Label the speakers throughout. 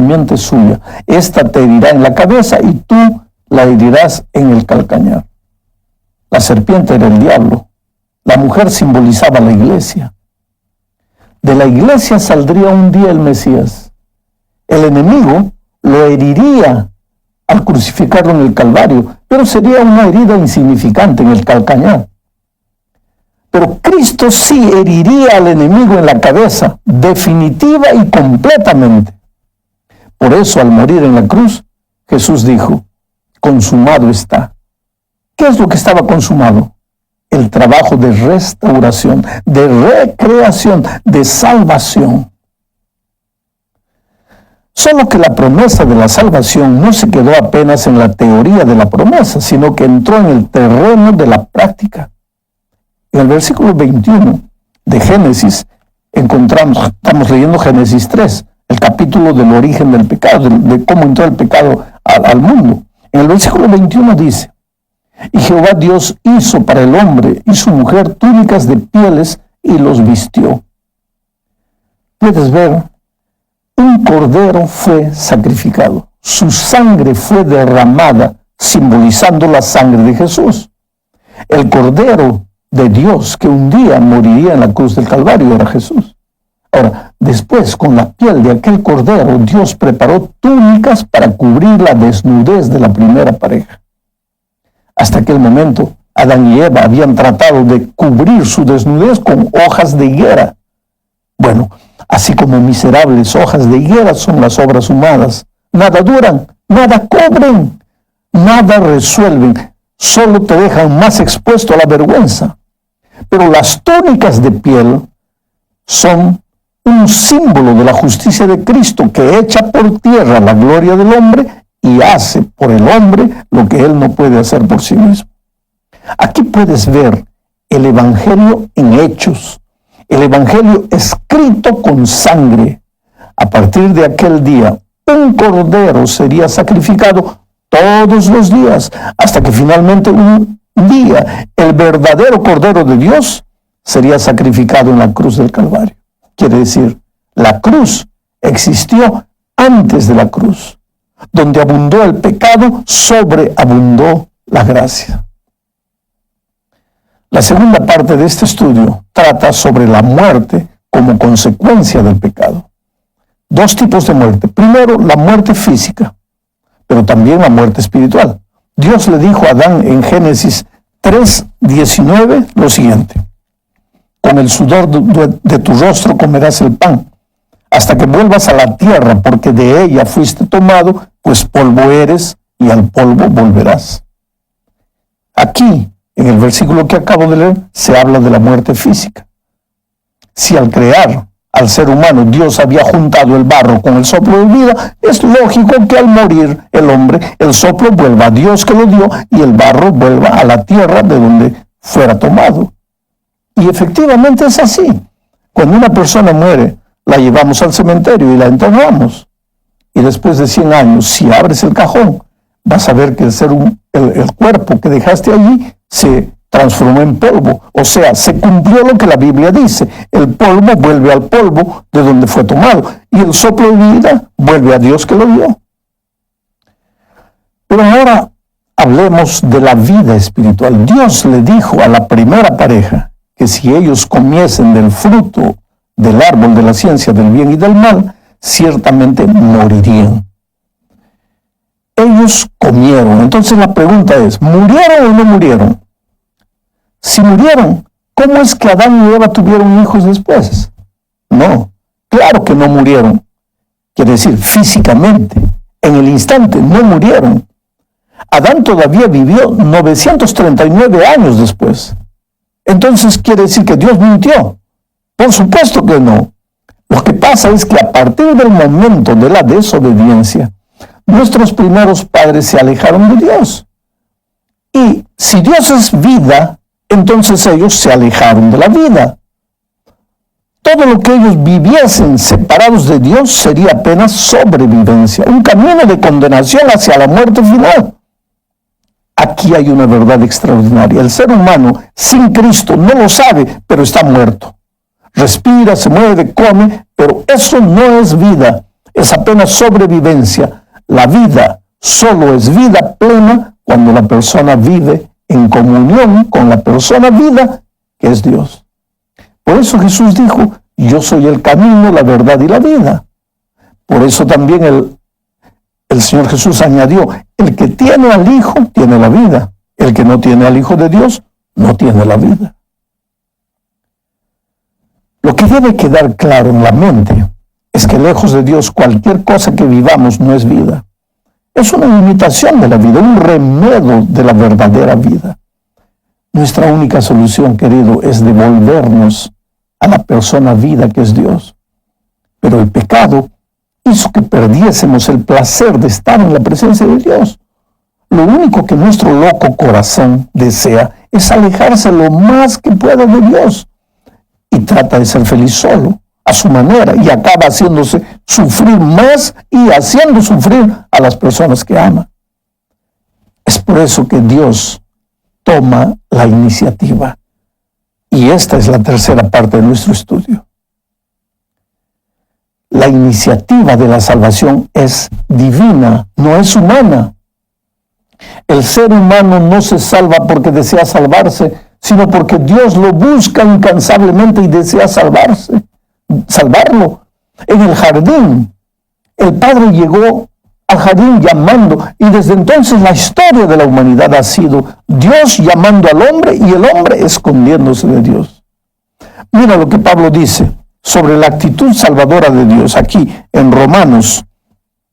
Speaker 1: simiente suya. Esta te herirá en la cabeza y tú la herirás en el calcañar. La serpiente era el diablo. La mujer simbolizaba la iglesia. De la iglesia saldría un día el Mesías. El enemigo lo heriría al crucificarlo en el Calvario, pero sería una herida insignificante en el calcañar. Pero Cristo sí heriría al enemigo en la cabeza, definitiva y completamente. Por eso, al morir en la cruz, Jesús dijo, consumado está. ¿Qué es lo que estaba consumado? El trabajo de restauración, de recreación, de salvación. Solo que la promesa de la salvación no se quedó apenas en la teoría de la promesa, sino que entró en el terreno de la práctica. En el versículo 21 de Génesis estamos leyendo Génesis 3, el capítulo del origen del pecado, de cómo entró el pecado al mundo. En el versículo 21 dice, y Jehová Dios hizo para el hombre y su mujer túnicas de pieles y los vistió. Puedes ver, un cordero fue sacrificado, su sangre fue derramada, simbolizando la sangre de Jesús. El cordero de Dios que un día moriría en la cruz del Calvario era Jesús. Ahora, después, con la piel de aquel cordero, Dios preparó túnicas para cubrir la desnudez de la primera pareja. Hasta aquel momento, Adán y Eva habían tratado de cubrir su desnudez con hojas de higuera. Bueno, así como miserables hojas de higuera son las obras humanas. Nada duran, nada cubren, nada resuelven, solo te dejan más expuesto a la vergüenza. Pero las túnicas de piel son un símbolo de la justicia de Cristo que echa por tierra la gloria del hombre y hace por el hombre lo que él no puede hacer por sí mismo. Aquí puedes ver el evangelio en hechos, el evangelio escrito con sangre. A partir de aquel día, un cordero sería sacrificado todos los días, hasta que finalmente un día el verdadero Cordero de Dios sería sacrificado en la cruz del Calvario. Quiere decir, la cruz existió antes de la cruz. Donde abundó el pecado, sobreabundó la gracia. La segunda parte de este estudio trata sobre la muerte como consecuencia del pecado. Dos tipos de muerte. Primero, la muerte física, pero también la muerte espiritual. Dios le dijo a Adán en Génesis 3:19 lo siguiente: con el sudor de tu rostro comerás el pan, hasta que vuelvas a la tierra, porque de ella fuiste tomado, pues polvo eres y al polvo volverás. Aquí, en el versículo que acabo de leer, se habla de la muerte física. Si al crear al ser humano Dios había juntado el barro con el soplo de vida, es lógico que al morir el hombre, el soplo vuelva a Dios que lo dio y el barro vuelva a la tierra de donde fuera tomado. Y efectivamente es así. Cuando una persona muere, la llevamos al cementerio y la enterramos. Y después de 100 años, si abres el cajón, vas a ver que el cuerpo que dejaste allí se transformó en polvo. O sea, se cumplió lo que la Biblia dice. El polvo vuelve al polvo de donde fue tomado. Y el soplo de vida vuelve a Dios que lo dio. Pero ahora hablemos de la vida espiritual. Dios le dijo a la primera pareja que si ellos comiesen del fruto del árbol de la ciencia del bien y del mal, ciertamente morirían. Ellos comieron. Entonces la pregunta es, ¿murieron o no murieron? Si murieron, ¿cómo es que Adán y Eva tuvieron hijos después? No, claro que no murieron. Quiere decir, físicamente, en el instante, no murieron. Adán todavía vivió 939 años después. Entonces quiere decir que Dios mintió. Por supuesto que no. Lo que pasa es que a partir del momento de la desobediencia, nuestros primeros padres se alejaron de Dios. Y si Dios es vida, entonces ellos se alejaron de la vida. Todo lo que ellos viviesen separados de Dios sería apenas sobrevivencia, un camino de condenación hacia la muerte final. Aquí hay una verdad extraordinaria. El ser humano sin Cristo no lo sabe, pero está muerto. Respira, se mueve, come, pero eso no es vida. es apenas sobrevivencia. La vida solo es vida plena cuando la persona vive en comunión con la persona vida, que es Dios. Por eso Jesús dijo, yo soy el camino, la verdad y la vida. Por eso también el Señor Jesús añadió, el que tiene al Hijo tiene la vida. El que no tiene al Hijo de Dios no tiene la vida. Lo que debe quedar claro en la mente es que lejos de Dios cualquier cosa que vivamos no es vida. Es una limitación de la vida, un remedio de la verdadera vida. Nuestra única solución, querido, es devolvernos a la persona vida que es Dios. Pero el pecado hizo que perdiésemos el placer de estar en la presencia de Dios. Lo único que nuestro loco corazón desea es alejarse lo más que pueda de Dios. Y trata de ser feliz solo, a su manera, y acaba haciéndose sufrir más y haciendo sufrir a las personas que ama. Es por eso que Dios toma la iniciativa. Y esta es la tercera parte de nuestro estudio. La iniciativa de la salvación es divina, no es humana. El ser humano no se salva porque desea salvarse, sino porque Dios lo busca incansablemente y desea salvarlo. En el jardín, el Padre llegó al jardín llamando, y desde entonces la historia de la humanidad ha sido Dios llamando al hombre y el hombre escondiéndose de Dios. Mira lo que Pablo dice sobre la actitud salvadora de Dios aquí en Romanos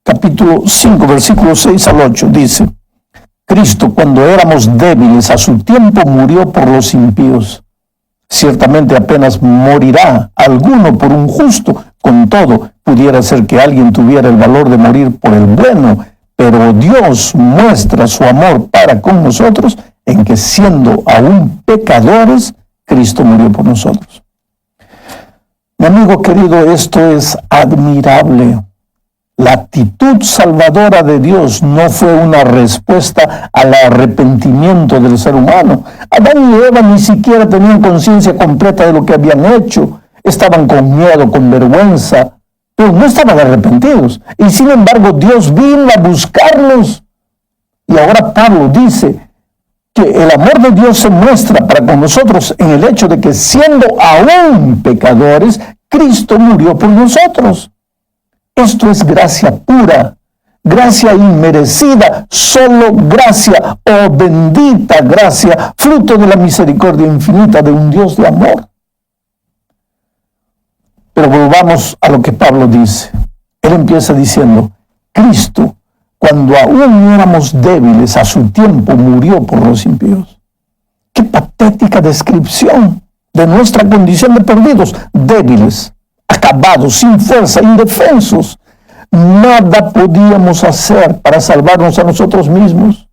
Speaker 1: capítulo 5, versículos 6 al 8, dice, Cristo, cuando éramos débiles, a su tiempo murió por los impíos. Ciertamente apenas morirá alguno por un justo. Con todo, pudiera ser que alguien tuviera el valor de morir por el bueno, pero Dios muestra su amor para con nosotros en que siendo aún pecadores, Cristo murió por nosotros. Mi amigo querido, esto es admirable. La actitud salvadora de Dios no fue una respuesta al arrepentimiento del ser humano. Adán y Eva ni siquiera tenían conciencia completa de lo que habían hecho. Estaban con miedo, con vergüenza, pero no estaban arrepentidos. Y sin embargo, Dios vino a buscarlos. Y ahora Pablo dice que el amor de Dios se muestra para con nosotros en el hecho de que siendo aún pecadores, Cristo murió por nosotros. Esto es gracia pura, gracia inmerecida, solo gracia, oh bendita gracia, fruto de la misericordia infinita de un Dios de amor. Pero volvamos a lo que Pablo dice. Él empieza diciendo, Cristo, cuando aún éramos débiles, a su tiempo murió por los impíos. Qué patética descripción de nuestra condición de perdidos, débiles, acabados, sin fuerza, indefensos. Nada podíamos hacer para salvarnos a nosotros mismos.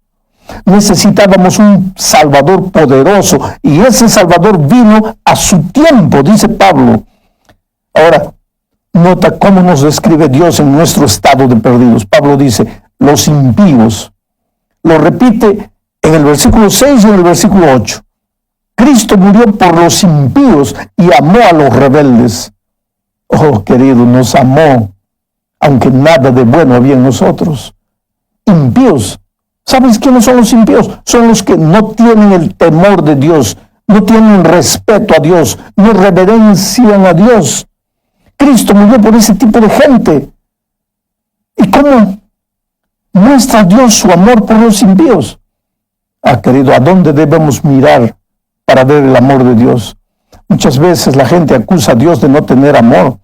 Speaker 1: Necesitábamos un Salvador poderoso, y ese Salvador vino a su tiempo, dice Pablo. Ahora, nota cómo nos describe Dios en nuestro estado de perdidos. Pablo dice, los impíos. Lo repite en el versículo 6 y en el versículo 8. Cristo murió por los impíos y amó a los rebeldes. Oh, querido, nos amó, aunque nada de bueno había en nosotros. Impíos. ¿Sabes quiénes son los impíos? Son los que no tienen el temor de Dios, no tienen respeto a Dios, no reverencian a Dios. Cristo murió por ese tipo de gente. ¿Y cómo muestra Dios su amor por los impíos? Ah, querido, ¿a dónde debemos mirar para ver el amor de Dios? Muchas veces la gente acusa a Dios de no tener amor.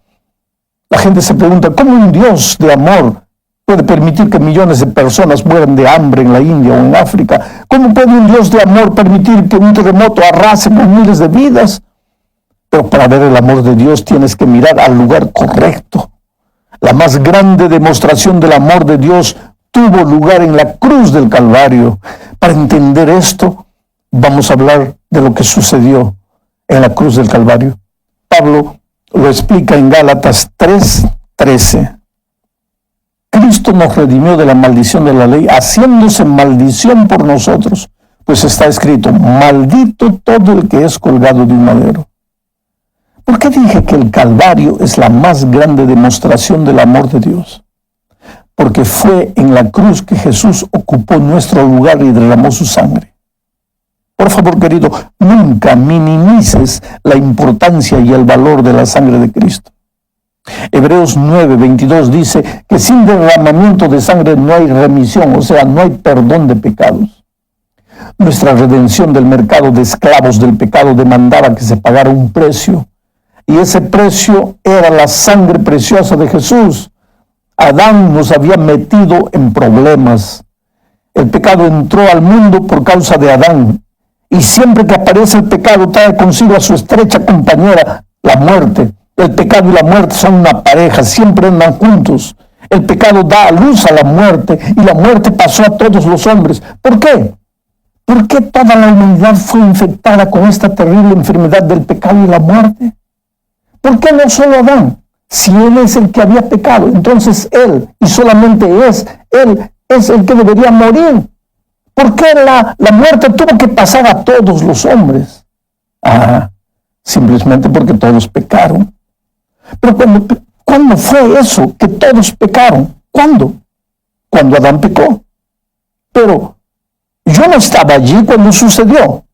Speaker 1: La gente se pregunta, ¿cómo un Dios de amor puede permitir que millones de personas mueran de hambre en la India o en África? ¿Cómo puede un Dios de amor permitir que un terremoto arrase con miles de vidas? Pero para ver el amor de Dios tienes que mirar al lugar correcto. La más grande demostración del amor de Dios tuvo lugar en la cruz del Calvario. Para entender esto, vamos a hablar de lo que sucedió en la cruz del Calvario. Pablo lo explica en Gálatas 3:13. Cristo nos redimió de la maldición de la ley, haciéndose maldición por nosotros, pues está escrito, maldito todo el que es colgado de un madero. ¿Por qué dije que el Calvario es la más grande demostración del amor de Dios? Porque fue en la cruz que Jesús ocupó nuestro lugar y derramó su sangre. Por favor, querido, nunca minimices la importancia y el valor de la sangre de Cristo. Hebreos 9:22 dice que sin derramamiento de sangre no hay remisión, o sea, no hay perdón de pecados. Nuestra redención del mercado de esclavos del pecado demandaba que se pagara un precio, y ese precio era la sangre preciosa de Jesús. Adán nos había metido en problemas. El pecado entró al mundo por causa de Adán, y siempre que aparece el pecado trae consigo a su estrecha compañera, la muerte. El pecado y la muerte son una pareja, siempre andan juntos. El pecado da a luz a la muerte, y la muerte pasó a todos los hombres. ¿Por qué? ¿Por qué toda la humanidad fue infectada con esta terrible enfermedad del pecado y la muerte? ¿Por qué no solo Adán? Si él es el que había pecado, entonces él, y solamente él es el que debería morir. ¿Por qué la muerte tuvo que pasar a todos los hombres? Simplemente porque todos pecaron. Pero ¿cuándo fue eso que todos pecaron? ¿Cuándo? Cuando Adán pecó. Pero yo no estaba allí cuando sucedió.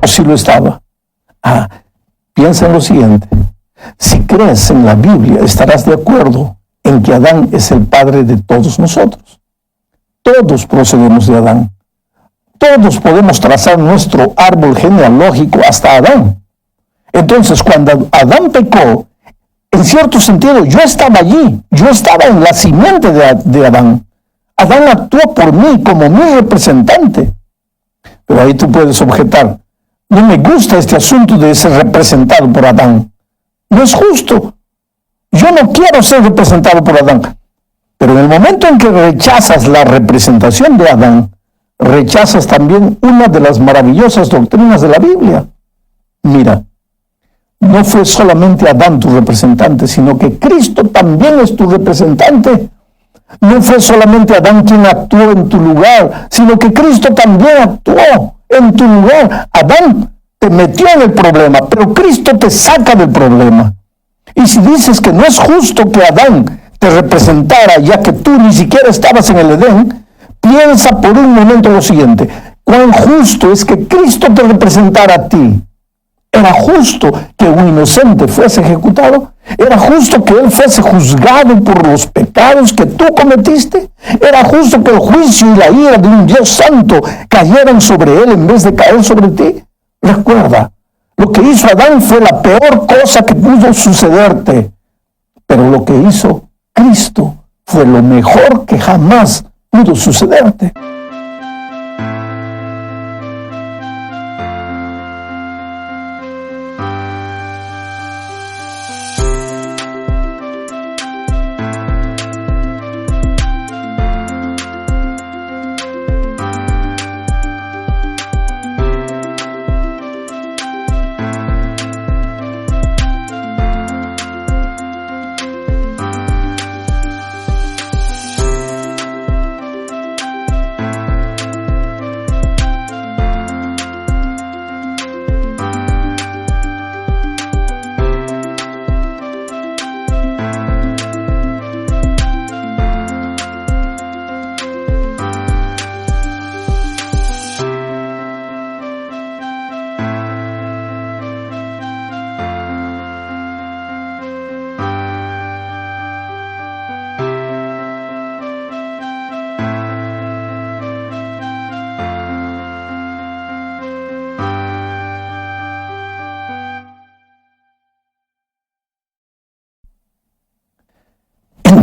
Speaker 1: Si lo estaba. Piensa en lo siguiente. Si crees en la Biblia, estarás de acuerdo en que Adán es el padre de todos nosotros. Todos procedemos de Adán. Todos podemos trazar nuestro árbol genealógico hasta Adán. Entonces, cuando Adán pecó, en cierto sentido, yo estaba allí. Yo estaba en la simiente de Adán. Adán actuó por mí como mi representante. Pero ahí tú puedes objetar. No me gusta este asunto de ser representado por Adán. No es justo. Yo no quiero ser representado por Adán. Pero en el momento en que rechazas la representación de Adán, rechazas también una de las maravillosas doctrinas de la Biblia. Mira, no fue solamente Adán tu representante, sino que Cristo también es tu representante. No fue solamente Adán quien actuó en tu lugar, sino que Cristo también actuó en tu lugar. Adán te metió en el problema, pero Cristo te saca del problema. Y si dices que no es justo que Adán te representara, ya que tú ni siquiera estabas en el Edén, piensa por un momento lo siguiente. ¿Cuán justo es que Cristo te representara a ti? ¿Era justo que un inocente fuese ejecutado? ¿Era justo que él fuese juzgado por los pecados que tú cometiste? ¿Era justo que el juicio y la ira de un Dios santo cayeran sobre él en vez de caer sobre ti? Recuerda, lo que hizo Adán fue la peor cosa que pudo sucederte. Pero lo que hizo Cristo fue lo mejor que jamás pudo sucederte.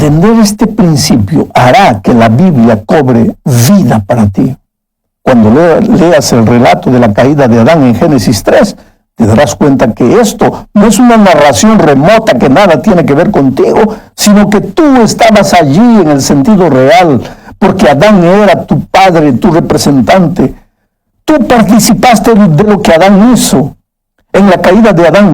Speaker 1: Entender este principio hará que la Biblia cobre vida para ti. Cuando leas el relato de la caída de Adán en Génesis 3, te darás cuenta que esto no es una narración remota que nada tiene que ver contigo, sino que tú estabas allí en el sentido real, porque Adán era tu padre, tu representante. Tú participaste de lo que Adán hizo. En la caída de Adán